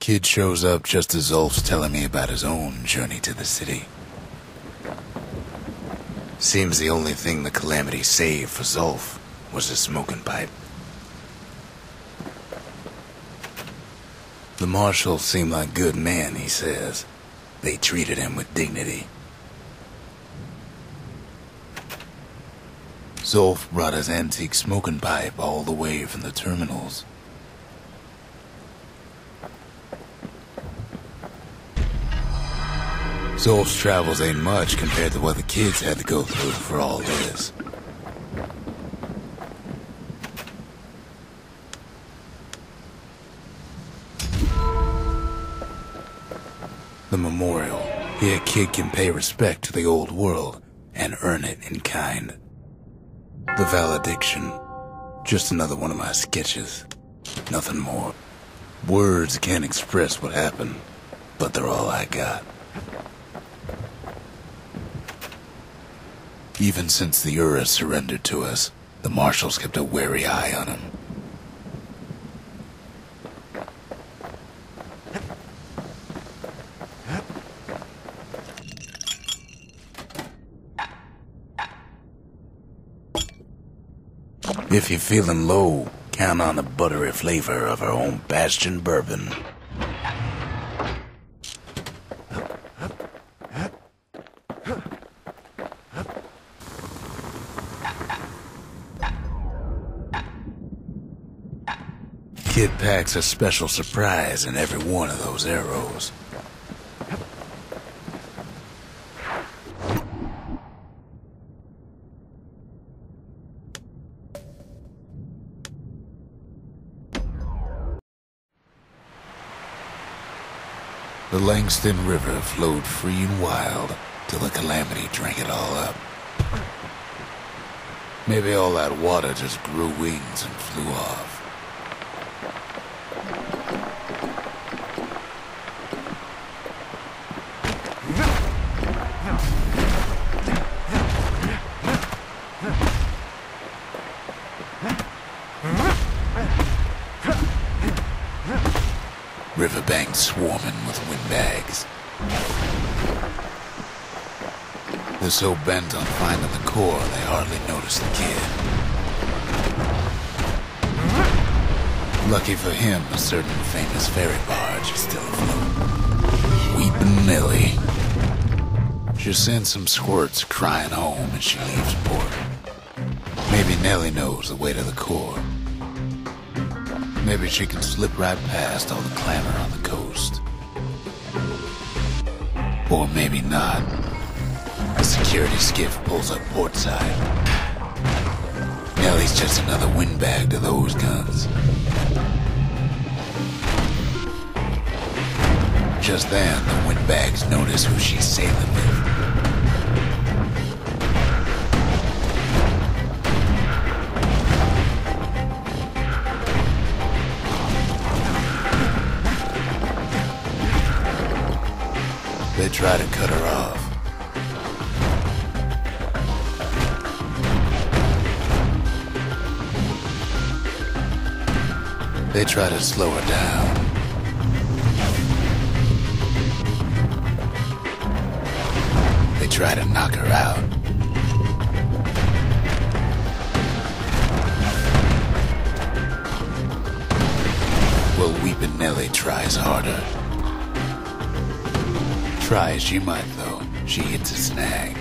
Kid shows up just as Zolf's telling me about his own journey to the city. Seems the only thing the Calamity saved for Zolf was his smoking pipe. The marshals seem like good men, he says. They treated him with dignity. Zolf brought his antique smoking pipe all the way from the terminals. Zolf's travels ain't much compared to what the kids had to go through for all this. The memorial. Here a kid can pay respect to the old world and earn it in kind. The valediction. Just another one of my sketches. Nothing more. Words can't express what happened, but they're all I got. Even since the Ura surrendered to us, the marshals kept a wary eye on him. If you're feeling low, count on the buttery flavor of our own Bastion bourbon. Kid packs a special surprise in every one of those arrows. The Langston River flowed free and wild till the Calamity drank it all up. Maybe all that water just grew wings and flew off. Riverbanks swarming with windbags. They're so bent on finding the core, they hardly notice the kid. Lucky for him, a certain famous ferry barge is still afloat. Weepin' Nellie. She sends some squirts crying home as she leaves port. Maybe Nellie knows the way to the core. Maybe she can slip right past all the clamor on the coast. Or maybe not. A security skiff pulls up portside. Nellie's just another windbag to those guns. Just then, the windbags notice who she's sailing with. They try to cut her off. They try to slow her down. They try to knock her out. Well, Weepin' Nellie tries harder. Try as she might, though, she hits a snag.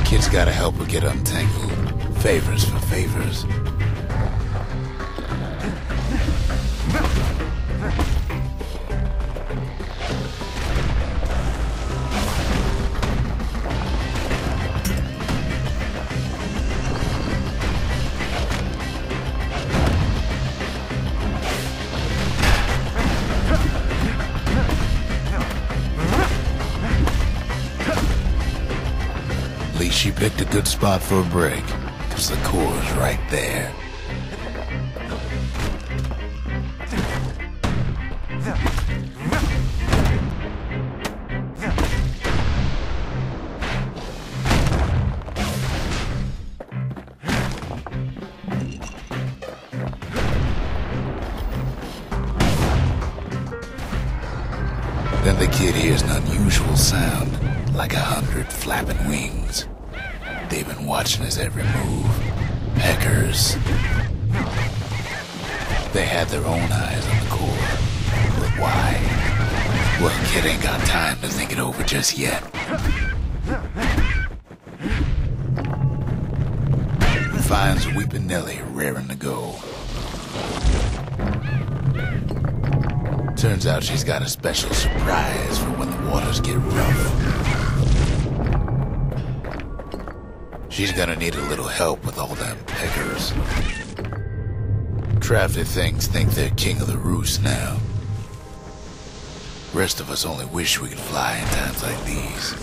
Kid's gotta help her get untangled. Favors for favors. She picked a good spot for a break, 'cause the core's right there. Then the kid hears an unusual sound, like 100 flapping wings. They've been watching his every move. Peckers. They had their own eyes on the core. But why? Well, kid ain't got time to think it over just yet. Finds Weeping Nellie raring to go. Turns out she's got a special surprise for when the waters get rough. She's gonna need a little help with all them peckers. Crafty things think they're king of the roost now. Rest of us only wish we could fly in times like these.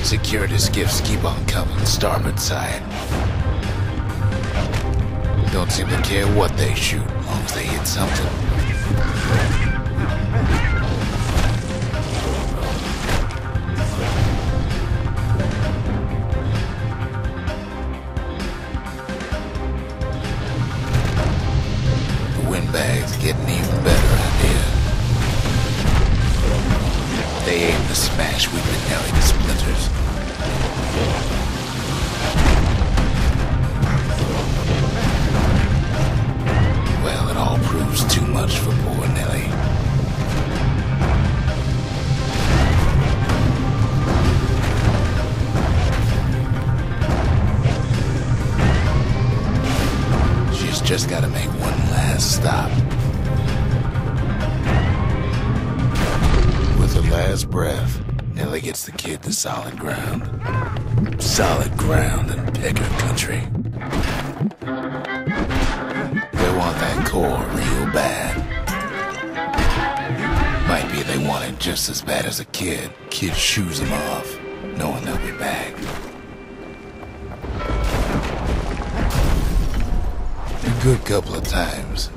Security skiffs keep on coming starboard side. Don't seem to care what they shoot, as long as they hit something. The windbag's getting even better out here. They aim to smash Weeping Nellie to splinters. Well, it all proves too much for poor Nellie. She's just gotta make one last stop. With her last breath, Nellie gets the kid to solid ground. Solid ground in pecker country. They want that core real bad. Might be they want it just as bad as a kid. Kid shoos them off, knowing they'll be back. A good couple of times.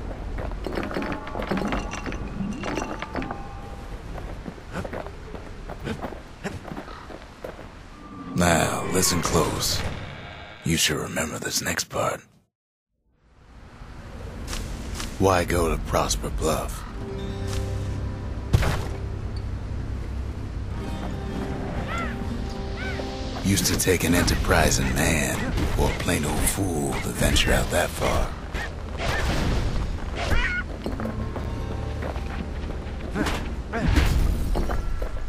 Now, listen close. You should remember this next part. Why go to Prosper Bluff? Used to take an enterprising man or a plain old fool to venture out that far.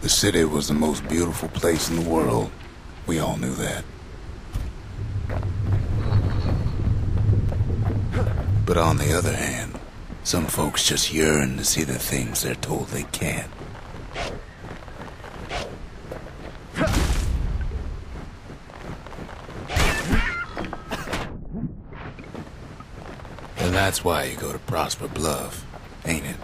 The city was the most beautiful place in the world. We all knew that. But on the other hand, some folks just yearn to see the things they're told they can't. And that's why you go to Prosper Bluff, ain't it?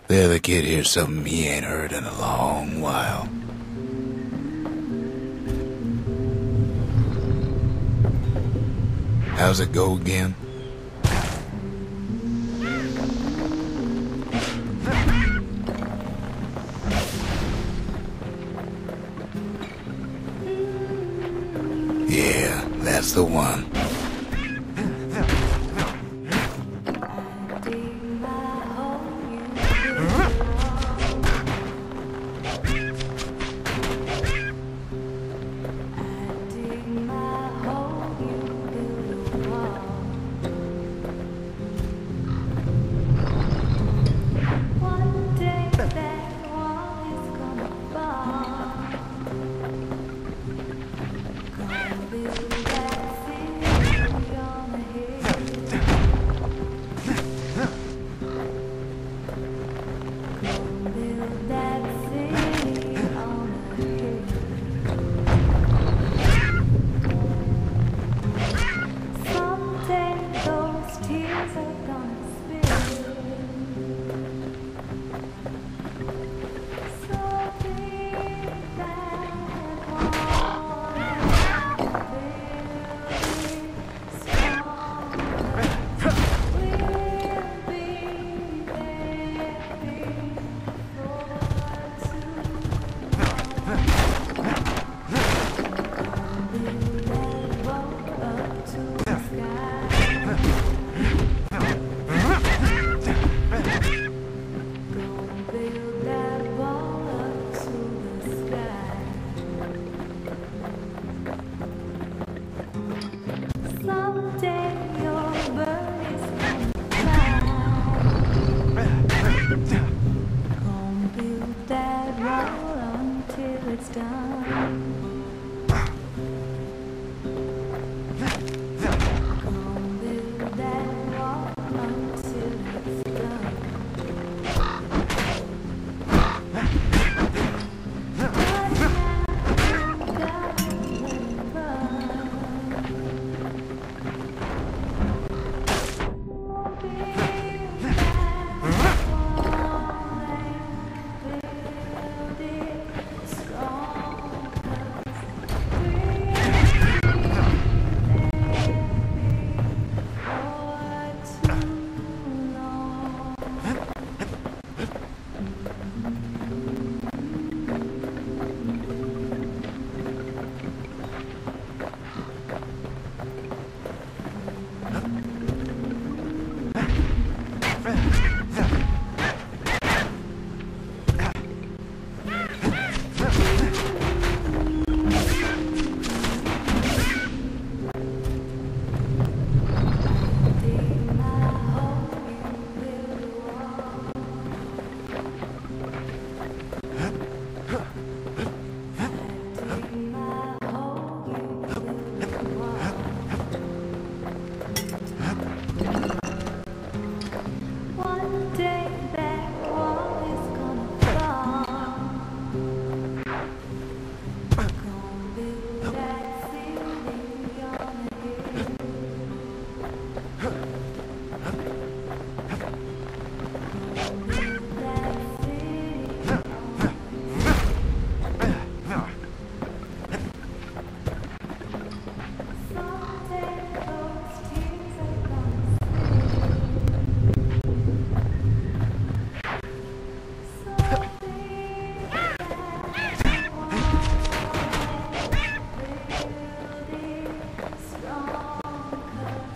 There the kid hears something he ain't heard in a long while. How's it go again? Yeah, that's the one.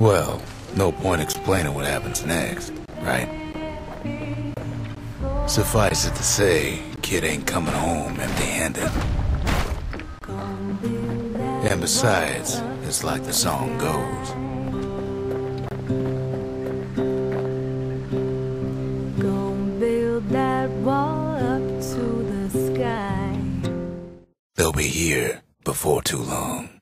Well, no point explaining what happens next, right? Suffice it to say, kid ain't coming home empty-handed. And besides, it's like the song goes. Gonna build that wall up to the sky. They'll be here before too long.